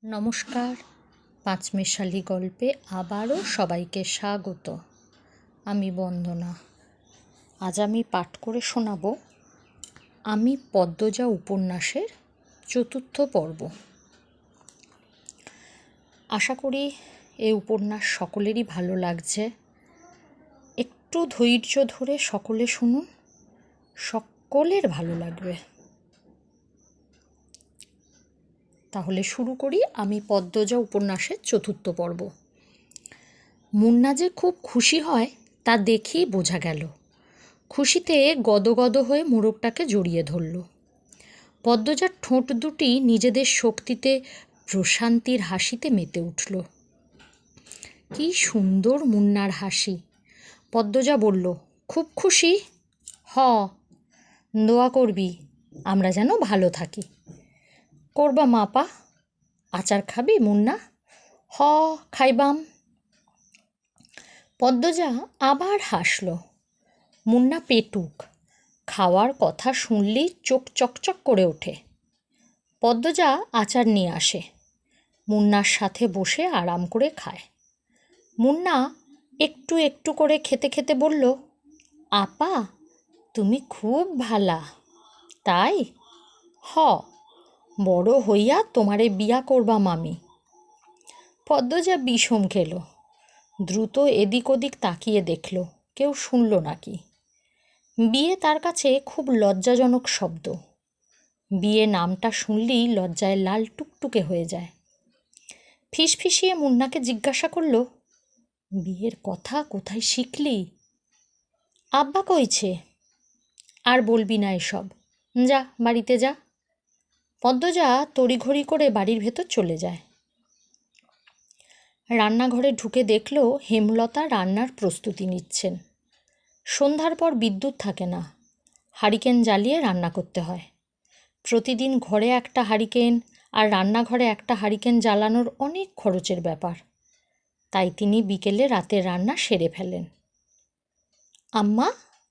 নমস্কার, পাঁচমেশালি গল্পে আবারও সবাইকে স্বাগত। আমি বন্দনা। আজ আমি পাঠ করে শোনাব আমি পদ্মজা উপন্যাসের ৪র্থ পর্ব। আশা করি এই উপন্যাস সকলেরই ভালো লাগছে। একটু ধৈর্য ধরে সকলে শুনুন, সকলের ভালো লাগবে। তাহলে শুরু করি আমি পদ্মজা উপন্যাসের ৪র্থ পর্ব। মুন্না যে খুব খুশি হয় তা দেখেই বোঝা গেল। খুশিতে গদগদ হয়ে মোরগটাকে জড়িয়ে ধরল। পদ্মজার ঠোঁট দুটি নিজেদের শক্তিতে প্রশান্তির হাসিতে মেতে উঠল। কি সুন্দর মুন্নার হাসি! পদ্মজা বলল, খুব খুশি? হ, দোয়া করবি আমরা যেন ভালো থাকি। করবা মাপা? আচার খাবি মুন্না? হ, খাইবাম। পদ্মজা আবার হাসল। মুন্না পেটুক, খাওয়ার কথা শুনলেই চোখ চকচক করে ওঠে। পদ্মজা আচার নিয়ে আসে, মুন্নার সাথে বসে আরাম করে খায়। মুন্না একটু একটু করে খেতে খেতে বলল, আপা তুমি খুব ভালা। তাই? হ, বড় হইয়া তোমারে বিয়া করবাম আমি। পদ্মজা বিষম খেল। দ্রুত এদিক ওদিক তাকিয়ে দেখল কেউ শুনল নাকি। বিয়ে তার কাছে খুব লজ্জাজনক শব্দ। বিয়ে নামটা শুনলেই লজ্জায় লাল টুকটুকে হয়ে যায়। ফিসফিসিয়ে মুন্নাকে জিজ্ঞাসা করল, বিয়ের কথা কোথায় শিখলি? আব্বা কইছে। আর বলবি না এসব, যা বাড়িতে যা। পদ্মজা তড়িঘড়ি করে বাড়ির ভেতর চলে যায়। রান্নাঘরে ঢুকে দেখল হেমলতা রান্নার প্রস্তুতি নিচ্ছেন। সন্ধ্যার পর বিদ্যুৎ থাকে না, হারিকেন জ্বালিয়ে রান্না করতে হয়। প্রতিদিন ঘরে একটা হারিকেন আর রান্নাঘরে একটা হারিকেন জ্বালানোর অনেক খরচের ব্যাপার। তাই তিনি বিকেলে রাতের রান্না সেরে ফেলেন। আম্মা,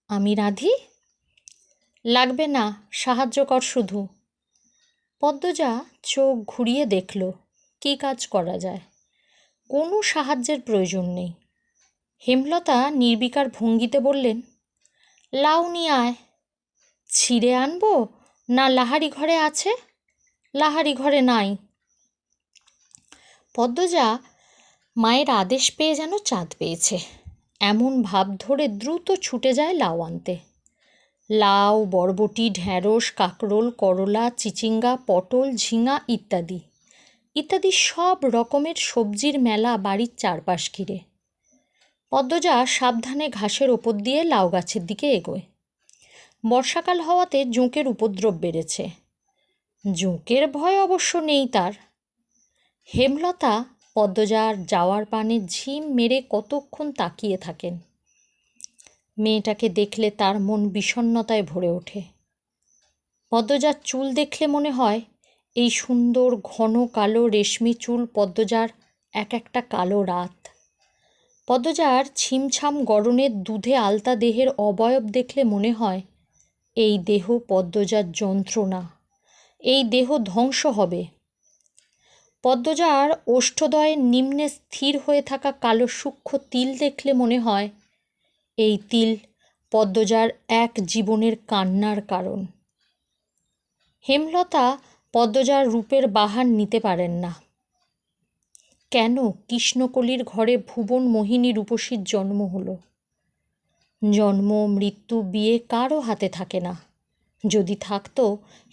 আমি রাঁধি? লাগবে না, সাহায্য কর শুধু। পদ্মজা চোখ ঘুরিয়ে দেখল কী কাজ করা যায়। কোনো সাহায্যের প্রয়োজন নেই। হেমলতা নির্বিকার ভঙ্গিতে বললেন, লাউ নিয়ে আয়। ছিঁড়ে আনবো না লাহারি ঘরে আছে? লাহারি ঘরে নাই। পদ্মজা মায়ের আদেশ পেয়ে যেন চাঁদ পেয়েছে এমন ভাব ধরে দ্রুত ছুটে যায় লাউ আনতে। লাউ, বরবটি, ঢ্যাঁড়স, কাঁকরোল, করলা, চিচিঙ্গা, পটল, ঝিঙা ইত্যাদি ইত্যাদি সব রকমের সবজির মেলা বাড়ির চারপাশ ঘিরে। পদ্মজা সাবধানে ঘাসের ওপর দিয়ে লাউ গাছের দিকে এগোয়। বর্ষাকাল হওয়াতে জোঁকের উপদ্রব বেড়েছে। জোঁকের ভয় অবশ্য নেই তার। হেমলতা পদ্মজার যাওয়ার পানে ঝিম মেরে কতক্ষণ তাকিয়ে থাকেন। মেয়েটাকে দেখলে তার মন বিষণ্ণতায় ভরে ওঠে। পদ্মজার চুল দেখলে মনে হয় এই সুন্দর ঘন কালো রেশমি চুল পদ্মজার এক একটা কালো রাত। পদ্মজার ছিমছাম গরনের দুধে আলতা দেহের অবয়ব দেখলে মনে হয় এই দেহ পদ্মজার যন্ত্রণা, এই দেহ ধ্বংস হবে। পদ্মজার ওষ্ঠদ্বয়ের নিম্নে স্থির হয়ে থাকা কালো সূক্ষ্ম তিল দেখলে মনে হয় এই তিল পদ্মজার এক জীবনের কান্নার কারণ। হেমলতা পদ্মজার রূপের বাহার নিতে পারেন না। কেন কৃষ্ণকলির ঘরে ভুবন মোহিনী রূপসীর জন্ম হলো? জন্ম, মৃত্যু, বিয়ে কারও হাতে থাকে না। যদি থাকতো,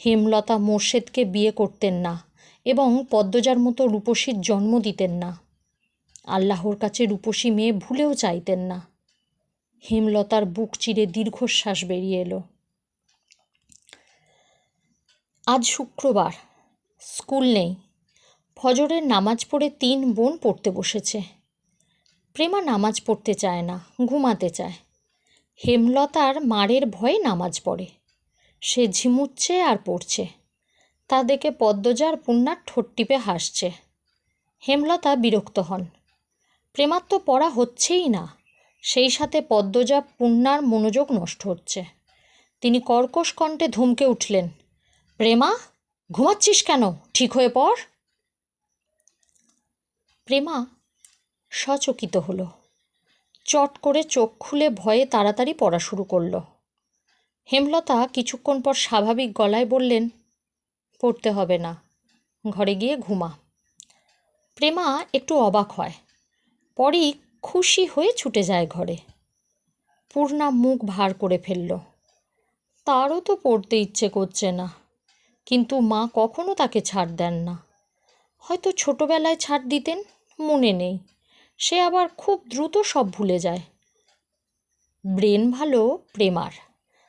হেমলতা মোর্শেদকে বিয়ে করতেন না এবং পদ্মজার মতো রূপসীর জন্ম দিতেন না। আল্লাহর কাছে রূপসী মেয়ে ভুলেও চাইতেন না। হেমলতার বুক চিরে দীর্ঘশ্বাস বেরিয়ে এলো। আজ শুক্রবার, স্কুল নেই। ফজরের নামাজ পড়ে 3 বোন পড়তে বসেছে। প্রেমা নামাজ পড়তে চায় না, ঘুমাতে চায়। হেমলতার মারের ভয়ে নামাজ পড়ে। সে ঝিমুচ্ছে আর পড়ছে। তা দেখে পদ্মজার পুণ্যার ঠোঁট টিপে হাসছে। হেমলতা বিরক্ত হন। প্রেমার তো পড়া হচ্ছেই না, সেই সাথে পদ্মজা পুণ্যার মনোযোগ নষ্ট হচ্ছে। তিনি কর্কশ কণ্ঠে ধমকে উঠলেন, প্রেমা, ঘুমাচ্ছিস কেন? ঠিক হয়ে পড়। প্রেমা সচকিত হলো। চট করে চোখ খুলে ভয়ে তাড়াতাড়ি পড়া শুরু করল। হেমলতা কিছুক্ষণ পর স্বাভাবিক গলায় বললেন, পড়তে হবে না, ঘরে গিয়ে ঘুমা। প্রেমা একটু অবাক হয়, পরই খুশি হয়ে ছুটে যায় ঘরে। পূর্ণা মুখ ভার করে ফেলল। তারও তো পড়তে ইচ্ছে করছে না, কিন্তু মা কখনো তাকে ছাড় দেন না। হয়তো ছোটবেলায় ছাড় দিতেন, মনে নেই। সে আবার খুব দ্রুত সব ভুলে যায়। ব্রেন ভালো প্রেমার,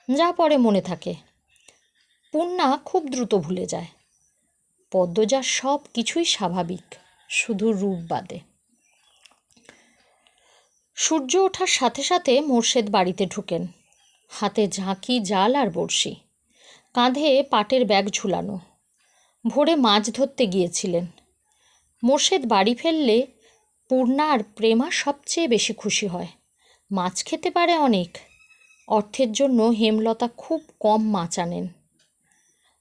যা পরে মনে থাকে। পূর্ণা খুব দ্রুত ভুলে যায়। পদ্মজার সব কিছুই স্বাভাবিক, শুধু রূপ বাদে। সূর্য ওঠার সাথে সাথে মোর্শেদ বাড়িতে ঢুকেন। হাতে ঝাঁকি, জাল আর বড়শি, কাঁধে পাটের ব্যাগ ঝুলানো। ভোরে মাছ ধরতে গিয়েছিলেন। মোর্শেদ বাড়ি ফেললে পূর্ণা আর প্রেমা সবচেয়ে বেশি খুশি হয়। মাছ খেতে পারে অনেক। অর্থের জন্য হেমলতা খুব কম মাছ আনেন।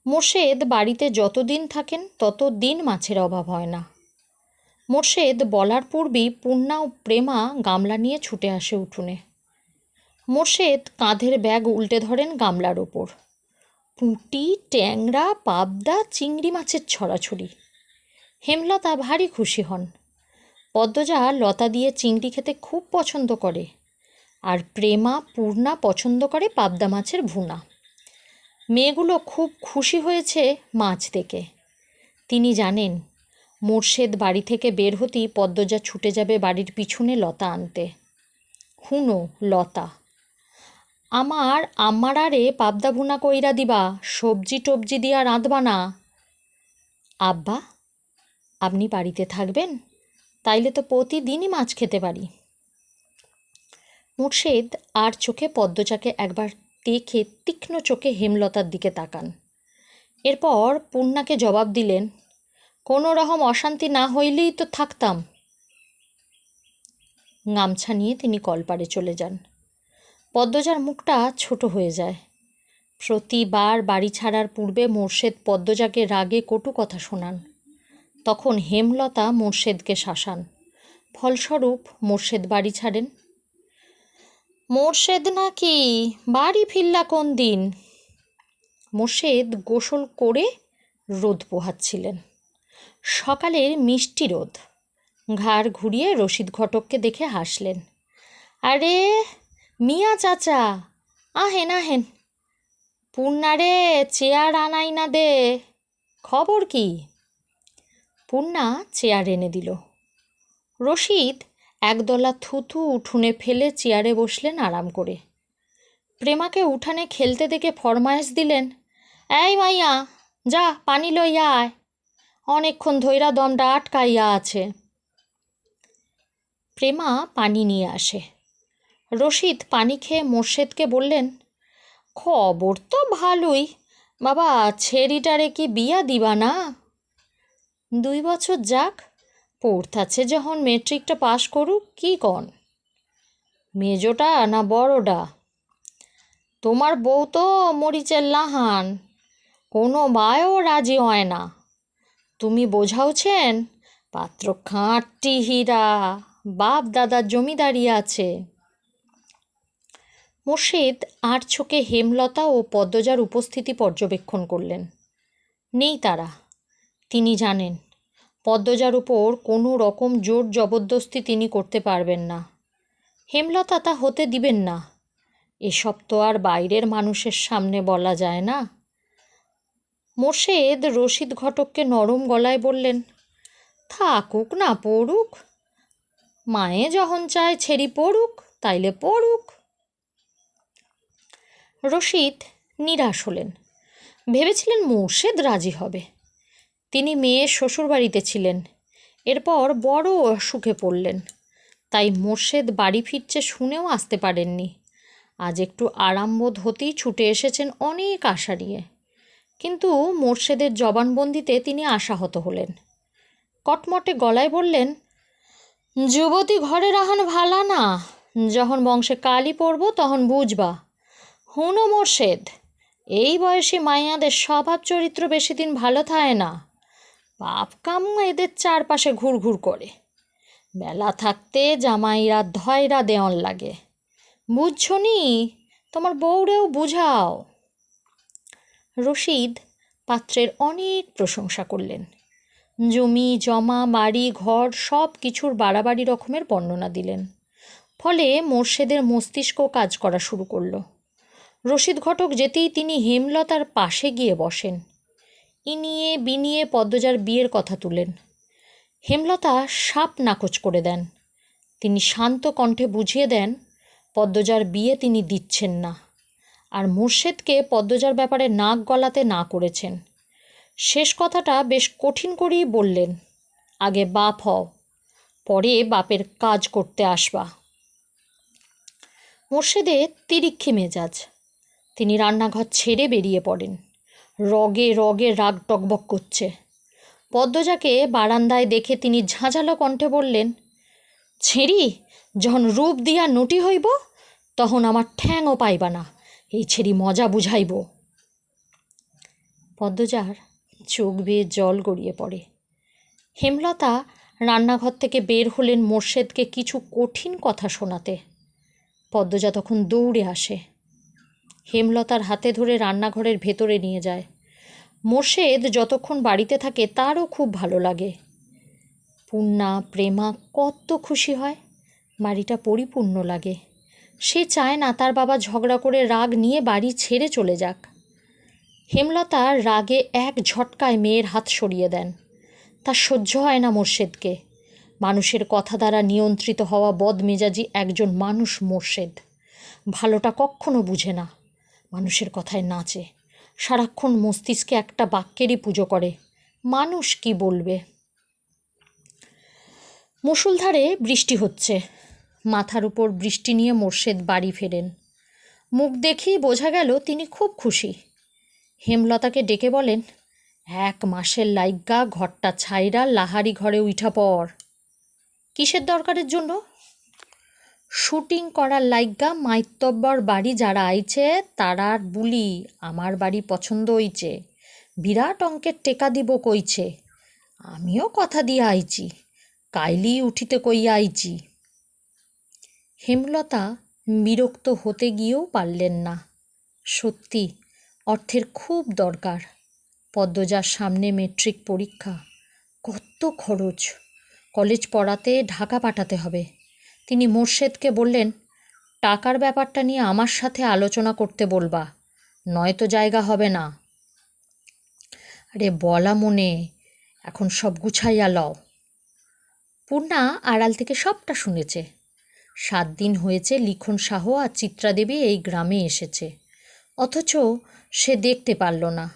মোর্শেদ বাড়িতে যতদিন থাকেন ততদিন মাছের অভাব হয় না। মোর্শেদ বলার পূর্বেই পূর্ণা ও প্রেমা গামলা নিয়ে ছুটে আসে উঠোনে। মোর্শেদ কাঁধের ব্যাগ উল্টে ধরেন গামলার ওপর। পুঁটি, ট্যাংরা, পাবদা, চিংড়ি মাছের ছড়াছড়ি। হেমলতা ভারী খুশি হন। পদ্মজা লতা দিয়ে চিংড়ি খেতে খুব পছন্দ করে, আর প্রেমা, পূর্ণা পছন্দ করে পাবদা মাছের ভুনা। মেয়েগুলো খুব খুশি হয়েছে মাছ দেখে। তিনি জানেন, মোর্শেদ বাড়ি থেকে বের হতেই পদ্মজা ছুটে যাবে বাড়ির পিছনে লতা আনতে। হুনো লতা, আমার আম্মারারে পাবদা ভুনা কইরা দিবা, সবজি টবজি দিয়া রাঁধবা না। আব্বা, আপনি বাড়িতে থাকবেন? তাইলে তো প্রতিদিনই মাছ খেতে পারি। মোর্শেদ আর চোখে পদ্মজাকে একবার দেখে তীক্ষ্ণ চোখে হেমলতার দিকে তাকান। এরপর পূর্ণাকে জবাব দিলেন, কোনো রকম অশান্তি না হইলেই তো থাকতাম। গামছা নিয়ে তিনি কলপাড়ে চলে যান। পদ্মজার মুখটা ছোট হয়ে যায়। প্রতিবার বাড়ি ছাড়ার পূর্বে মোর্শেদ পদ্মজাকে রাগে কটু কথা শোনান। তখন হেমলতা মোর্শেদকে শাসান। ফলস্বরূপ মোর্শেদ বাড়ি ছাড়েন। মোর্শেদ নাকি বাড়ি ফিরলা কোন দিন? মোর্শেদ গোসল করে রোদ পোহাচ্ছিলেন। সকালের মিষ্টি রোদ। ঘাড় ঘুরিয়ে রশিদ ঘটককে দেখে হাসলেন। আরে মিয়া চাচা, আহেন আহেন। পূর্ণারে চেয়ার আনাই না দে, খবর কি? পূর্ণা চেয়ার এনে দিল। রশিদ একদলা থুথু উঠোনে ফেলে চেয়ারে বসলেন আরাম করে। প্রেমাকে উঠানে খেলতে দেখে ফরমায়েশ দিলেন, এই মাইয়া, যা পানি লইয়া আয়, অনেকক্ষণ ধইরা দমটা আটকাইয়া আছে। প্রেমা পানি নিয়ে আসে। রশিদ পানি খেয়ে মোর্শেদকে বললেন, খবর তো ভালোই, বাবা ছেড়িটারে কি বিয়া দিবা না? 2 বছর যাক, পড়তাছে যখন মেট্রিকটা পাশ করুক, কি কন? মেজোটা না বড়টা? তোমার বউ তো মরিচের লাহান, কোনো মায়ও রাজি হয় না। তুমি বোঝাওছেন, পাত্র খাঁটি হীরা, বাপ দাদার জমিদারি আছে। মোর্শেদ আর চোখে হেমলতা ও পদ্মজার উপস্থিতি পর্যবেক্ষণ করলেন। নেই তারা। তিনি জানেন, পদ্মজার উপর কোনো রকম জোর জবরদস্তি তিনি করতে পারবেন না। হেমলতা তা হতে দিবেন না। এসব তো আর বাইরের মানুষের সামনে বলা যায় না। মোর্শেদ রশিদ ঘটককে নরম গলায় বললেন, থাকুক না পড়ুক, মায়ে যখন চায় ছেড়ি পড়ুক, তাইলে পড়ুক। রশিদ নিরাশ হলেন। ভেবেছিলেন মোর্শেদ রাজি হবে। তিনি মেয়ের শ্বশুরবাড়িতে ছিলেন, এরপর বড় অসুখে পড়লেন। তাই মোর্শেদ বাড়ি ফিরছে শুনেও আসতে পারেননি। আজ একটু আরামবোধ হতেই ছুটে এসেছেন অনেক আশা নিয়ে। কিন্তু মোর্শেদের জবানবন্দিতে তিনি আশাহত হলেন। কটমটে গলায় বললেন, যুবতী ঘরে রাহান ভালা না, যখন বংশে কালি পড়ব তখন বুঝবা। হুনো মোর্শেদ, এই বয়সী মাইয়াদের স্বভাব চরিত্র বেশি দিন ভালো থাকে না। পাপ কাম এদের চারপাশে ঘুরঘুর করে। বেলা থাকতে জামাইরা ধয়রা দেওয়ান লাগে, বুঝছো নি? তোমার বউরেও বুঝাও। রশিদ পাত্রের অনেক প্রশংসা করলেন। জমি জমা বাড়ি ঘর সব কিছুর বাড়াবাড়ি রকমের বর্ণনা দিলেন। ফলে মোর্শেদের মস্তিষ্ক কাজ করা শুরু করলো। রশিদ ঘটক যেতেই তিনি হেমলতার পাশে গিয়ে বসেন। ইনিয়ে বিনিয়ে পদ্মজার বিয়ের কথা তুলেন। হেমলতা সাপ নাকচ করে দেন। তিনি শান্ত কণ্ঠে বুঝিয়ে দেন পদ্মজার বিয়ে তিনি দিচ্ছেন না, আর মোর্শেদকে পদ্মজার ব্যাপারে নাক গলাতে না করেছেন। শেষ কথাটা বেশ কঠিন করেই বললেন, আগে বাপ হও, পরে বাপের কাজ করতে আসবা। মোর্শেদের তিরিক্ষি মেজাজ। তিনি রান্নাঘর ছেড়ে বেরিয়ে পড়েন। রগে রগে রাগ টকবক করছে। পদ্মজাকে বারান্দায় দেখে তিনি ঝাঁঝালো কণ্ঠে বললেন, ছেড়ি যখন রূপ দিয়া নটি হইব তখন আমার ঠ্যাংও পাইবা না, এই ছেড়ি মজা বুঝাইব। পদ্মজার চোখ বেয়ে জল গড়িয়ে পড়ে। হেমলতা রান্নাঘর থেকে বের হলেন মোর্শেদকে কিছু কঠিন কথা শোনাতে। পদ্মজা তখন দৌড়ে আসে, হেমলতার হাতে ধরে রান্নাঘরের ভেতরে নিয়ে যায়। মোর্শেদ যতক্ষণ বাড়িতে থাকে তারও খুব ভালো লাগে। পূর্ণা প্রেমা কত খুশি হয়, বাড়িটা পরিপূর্ণ লাগে। সে চায় না তার বাবা ঝগড়া করে রাগ নিয়ে বাড়ি ছেড়ে চলে যাক। হেমলতা রাগে এক ঝটকায় মেয়ের হাত সরিয়ে দেন। তার সহ্য হয় না মোর্শেদকে। মানুষের কথা দ্বারা নিয়ন্ত্রিত হওয়া বদমেজাজি একজন মানুষ মোর্শেদ। ভালোটা কখনো বুঝে না, মানুষের কথায় নাচে, সারাক্ষণ মস্তিষ্কে একটা বাক্যেরই পুজো করে, মানুষ কি বলবে। মুষলধারে বৃষ্টি হচ্ছে। মাথার উপর বৃষ্টি নিয়ে মোর্শেদ বাড়ি ফেরেন। মুখ দেখেই বোঝা গেল তিনি খুব খুশি। হেমলতাকে ডেকে বলেন, 1 মাসের লাইগা ঘরটা ছাইরা লাহারি ঘরে উঠা পড়। কিসের দরকারের জন্য? শুটিং করার লাইগা মাইতব্বর বাড়ি যারা আইছে তারার বুলি আমার বাড়ি পছন্দ হইছে, বিরাট অঙ্কের টেকা দিব কইছে। আমিও কথা দিয়ে আইছি, কাইলি উঠিতে কইয়া আইছি। হেমলতা বিরক্ত হতে গিয়েও পারলেন না। সত্যি অর্থের খুব দরকার। পদ্মজার সামনে মেট্রিক পরীক্ষা, কত খরচ, কলেজ পড়াতে ঢাকা পাঠাতে হবে। তিনি মোর্শেদকে বললেন, টাকার ব্যাপারটা নিয়ে আমার সাথে আলোচনা করতে বলবা, নয়তো জায়গা হবে না। আরে বলা মনে, এখন সব গুছাইয়া লও। পূর্ণা আড়াল থেকে সবটা শুনেছে। 7 দিন হয়েছে লিখন সাহ আর চিত্রাদেবী এই গ্রামে এসেছে, অথচ সে দেখতে পারল না।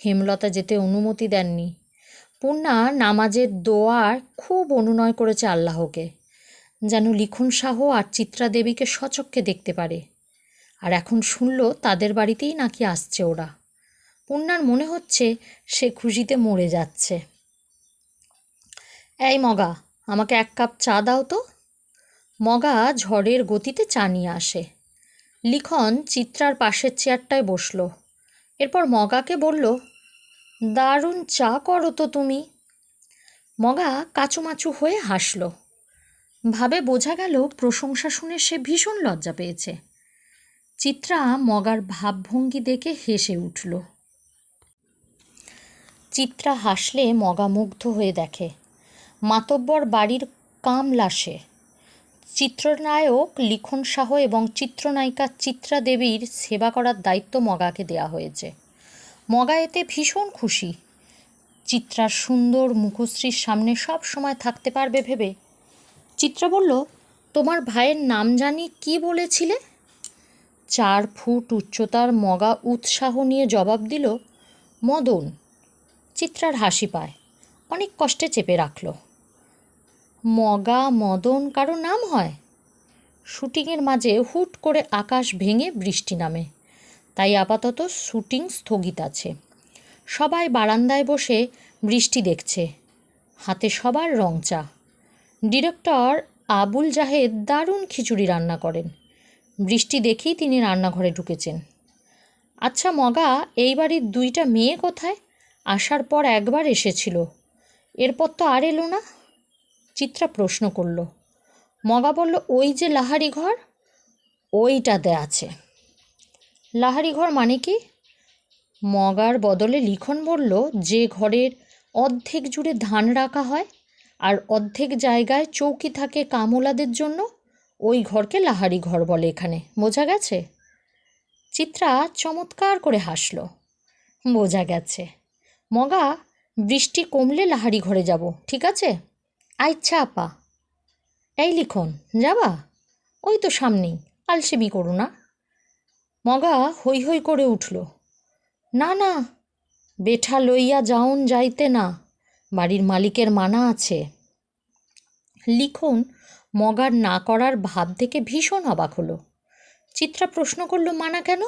হেমলতা যেতে অনুমতি দেননি। পূর্ণা নামাজের দোয়ার খুব অনুনয় করেছে আল্লাহকে, যেন লিখন সাহ আর চিত্রাদেবীকে সচক্ষে দেখতে পারে। আর এখন শুনল তাদের বাড়িতেই নাকি আসছে ওরা। পূর্ণার মনে হচ্ছে সে খুশিতে মরে যাচ্ছে। এই মগা, আমাকে 1 কাপ চা দাও তো। মগা ঝড়ের গতিতে চা নিয়ে আসে। লিখন চিত্রার পাশের চেয়ারটায় বসল। এরপর মগাকে বলল, দারুণ চা করো তো তুমি। মগা কাচুমাচু হয়ে হাসল। ভাবে বোঝা গেল প্রশংসা শুনে সে ভীষণ লজ্জা পেয়েছে। চিত্রা মগার ভাবভঙ্গি দেখে হেসে উঠল। চিত্রা হাসলে মগা মুগ্ধ হয়ে দেখে মাতব্বর বাড়ির কামলা সে। চিত্রনায়ক লিখন সাহ এবং চিত্রনায়িকা চিত্রা দেবীর সেবা করার দায়িত্ব মগাকে দেয়া হয়েছে। মগা এতে ভীষণ খুশি। চিত্রার সুন্দর মুখশ্রীর সামনে সব সময় থাকতে পারবে ভেবে। চিত্রা বলল, তোমার ভাইয়ের নাম জানি কি বলেছিলে? 4 ফুট উচ্চতার মগা উৎসাহ নিয়ে জবাব দিল, মদন। চিত্রার হাসি পায়, অনেক কষ্টে চেপে রাখল। মগা মদন কারো নাম হয়? শুটিংয়ের মাঝে হুট করে আকাশ ভেঙে বৃষ্টি নামে, তাই আপাতত শুটিং স্থগিত আছে। সবাই বারান্দায় বসে বৃষ্টি দেখছে, হাতে সবার রং চা। ডিরেক্টর আবুল জাহেদ দারুণ খিচুড়ি রান্না করেন। বৃষ্টি দেখেই তিনি রান্নাঘরে ঢুকেছেন। আচ্ছা মগা, এই বাড়ির 2টা মেয়ে কোথায়? আসার পর একবার এসেছিল, এরপর তো আর এলো না। চিত্রা প্রশ্ন করল। মগা বলল, ওই যে লাহারি ঘর, ওইটাতে আছে। লাহারি ঘর মানে কি? মগার বদলে লিখন বলল, যে ঘরের অর্ধেক জুড়ে ধান রাখা হয় আর অর্ধেক জায়গায় চৌকি থাকে কামলাদের জন্য, ওই ঘরকে লাহারি ঘর বলে এখানে। বোঝা গেছে? চিত্রা চমৎকার করে হাসল। বোঝা গেছে। মগা, বৃষ্টি কমলে লাহারি ঘরে যাব, ঠিক আছে? আচ্ছা আপা। এই লিখন, যাবা? ওই তো সামনেই, আলসেমি করো না। মগা হৈ হৈ করে উঠল। না না, বেঠা লইয়া যাওন যাইতে না, বাড়ির মালিকের মানা আছে। লিখন মগার না করার ভাব থেকে ভীষণ অবাক হলো। চিত্রা প্রশ্ন করল, মানা কেন?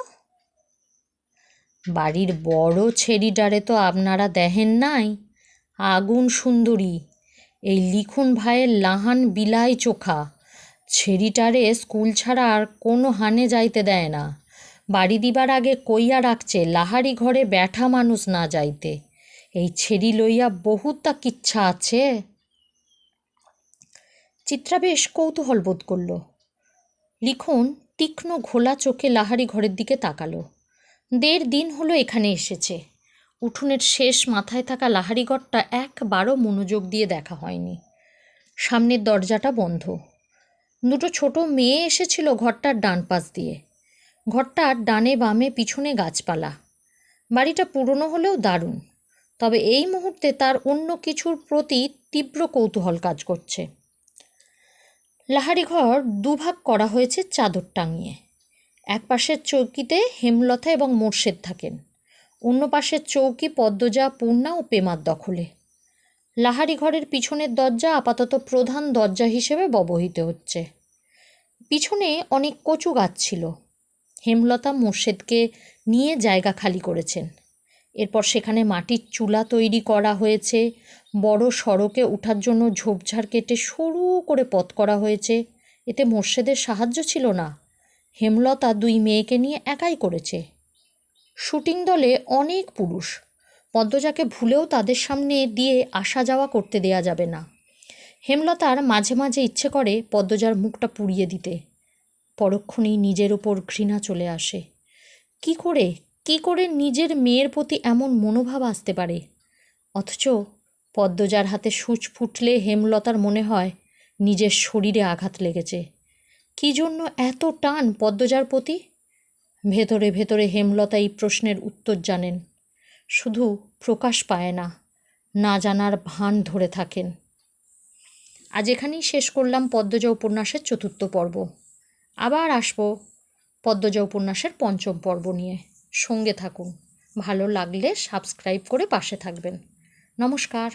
বাড়ির বড় ছেড়িটারে তো আপনারা দেখেন নাই, আগুন সুন্দরী, এই লিখন ভাইয়ের লাহান বিলাই চোখা, ছেড়িটারে স্কুল ছাড়া আর কোনো হানে যাইতে দেয় না। বাড়ি দিবার আগে কইয়া রাখছে লাহারি ঘরে ব্যাঠা মানুষ না যাইতে। এই ছেড়ি লইয়া বহুত তা কিচ্ছা আছে। চিত্রা বেশ কৌতূহল বোধ করল। লিখন তীক্ষ্ণ ঘোলা চোখে লাহারি ঘরের দিকে তাকালো। 1.5 দিন হলো এখানে এসেছে। উঠোনের শেষ মাথায় থাকা লাহারি ঘরটা একবারও মনোযোগ দিয়ে দেখা হয়নি। সামনের দরজাটা বন্ধ। 2 ছোট মেয়ে এসেছিল ঘরটার ডান পাশ দিয়ে। ঘরটার ডানে বামে পিছনে গাছপালা। বাড়িটা পুরনো হলেও দারুণ, তবে এই মুহূর্তে তার অন্য কিছুর প্রতি তীব্র কৌতূহল কাজ করছে। লাহারি ঘর দুভাগ করা হয়েছে চাদর টাঙিয়ে। এক পাশের চৌকিতে হেমলতা এবং মোর্শেদ থাকেন, অন্য পাশের চৌকি পদ্মজা, পূর্ণা ও পেমার দখলে। লাহারি ঘরের পিছনের দরজা আপাতত প্রধান দরজা হিসেবে ব্যবহৃত হচ্ছে। পিছনে অনেক কচু গাছ ছিল। হেমলতা মোর্শেদকে নিয়ে জায়গা খালি করেছেন। এরপর সেখানে মাটির চুলা তৈরি করা হয়েছে। বড় সড়কে ওঠার জন্য ঝোপঝাড় কেটে সরু করে পথ করা হয়েছে। এতে মোর্শেদের সাহায্য ছিল না। হেমলতা 2 মেয়েকে নিয়ে একাই করেছে। শুটিং দলে অনেক পুরুষ। পদ্মজাকে ভুলেও তাদের সামনে দিয়ে আসা যাওয়া করতে দেয়া যাবে না। হেমলতার মাঝে মাঝে ইচ্ছে করে পদ্মজার মুখটা পুড়িয়ে দিতে। পরক্ষণেই নিজের ওপর ঘৃণা চলে আসে। কি করে নিজের মেয়ের প্রতি এমন মনোভাব আসতে পারে? অথচ পদ্মজার হাতে সূচ ফুটলে হেমলতার মনে হয় নিজের শরীরে আঘাত লেগেছে। কি জন্য এত টান পদ্মজার প্রতি? ভেতরে ভেতরে হেমলতা এই প্রশ্নের উত্তর জানেন, শুধু প্রকাশ পায় না, না জানার ভান ধরে থাকেন। আজ এখানেই শেষ করলাম পদ্মজা উপন্যাসের 4র্থ পর্ব। আবার আসব পদ্মজা উপন্যাসের 5ম পর্ব নিয়ে। সঙ্গে থাকুন। ভালো লাগলে সাবস্ক্রাইব করে পাশে থাকবেন। নমস্কার।